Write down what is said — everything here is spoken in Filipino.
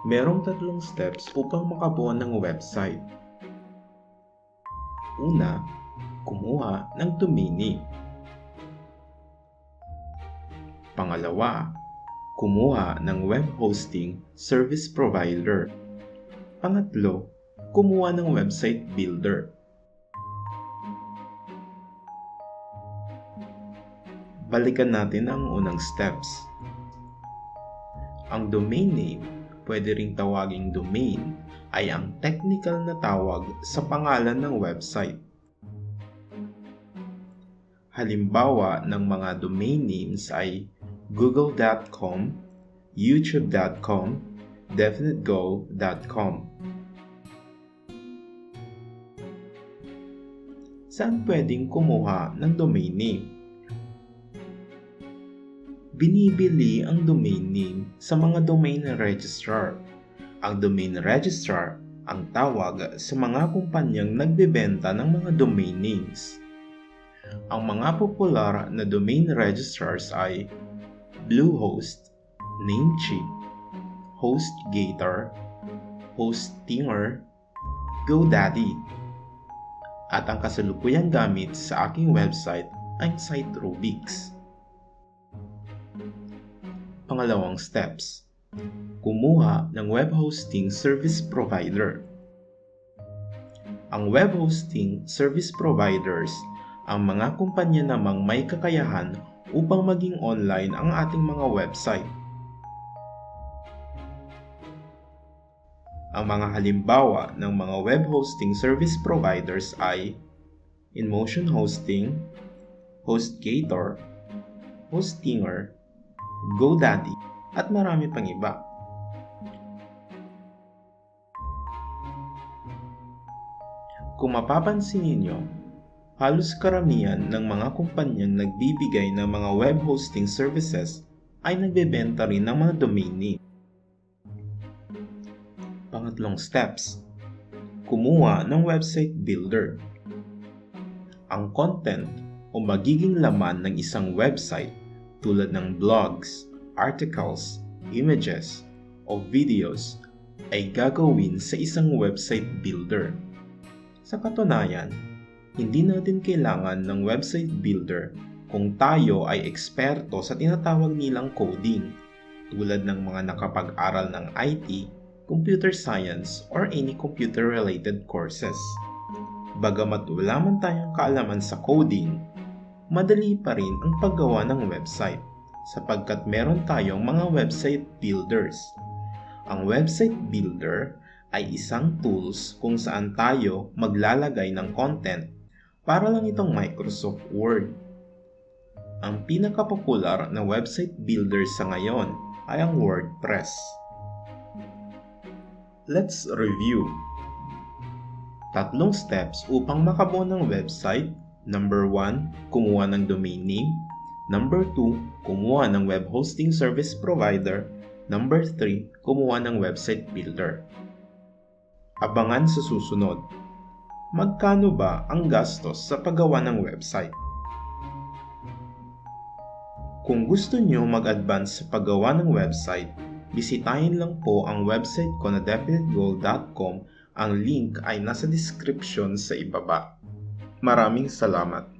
Merong tatlong steps upang makabuo ng website. Una, kumuha ng domain name. Pangalawa, kumuha ng web hosting service provider. Pangatlo, kumuha ng website builder. Balikan natin ang unang steps. Ang domain name, pwede ring tawaging domain, ay ang technical na tawag sa pangalan ng website. Halimbawa ng mga domain names ay google.com, youtube.com, definitego.com. Saan pwedeng kumuha ng domain name? Binibili ang domain name sa mga domain registrar. Ang domain registrar ang tawag sa mga kumpanyang nagbebenta ng mga domain names. Ang mga popular na domain registrars ay Bluehost, Namecheap, HostGator, Hostinger, GoDaddy. At ang kasalukuyang gamit sa aking website ay site Rubix. Pangalawang steps, kumuha ng web hosting service provider. Ang web hosting service providers ang mga kumpanya namang may kakayahan upang maging online ang ating mga website. Ang mga halimbawa ng mga web hosting service providers ay InMotion Hosting, HostGator, Hostinger, GoDaddy, at marami pang iba. Kung mapapansin ninyo, halos karamihan ng mga kumpanyang nagbibigay ng mga web hosting services ay nagbebenta rin ng mga domain name. Pangatlong steps, kumuha ng website builder. Ang content o magiging laman ng isang website tulad ng blogs, articles, images, o videos ay gagawin sa isang website builder. Sa katunayan, hindi natin kailangan ng website builder kung tayo ay eksperto sa tinatawag nilang coding, tulad ng mga nakapag-aral ng IT, computer science, or any computer-related courses. Bagamat wala man tayong kaalaman sa coding, madali pa rin ang paggawa ng website sapagkat meron tayong mga website builders. Ang website builder ay isang tools kung saan tayo maglalagay ng content para lang itong Microsoft Word. Ang pinakapopular na website builder sa ngayon ay ang WordPress. Let's review. Tatlong steps upang makabuo ng website. Number 1, kumuha ng domain name. Number 2, kumuha ng web hosting service provider. Number 3, kumuha ng website builder. Abangan sa susunod. Magkano ba ang gastos sa paggawa ng website? Kung gusto nyo mag-advance sa paggawa ng website, bisitahin lang po ang website ko na definitego.com. Ang link ay nasa description sa ibaba. Maraming salamat.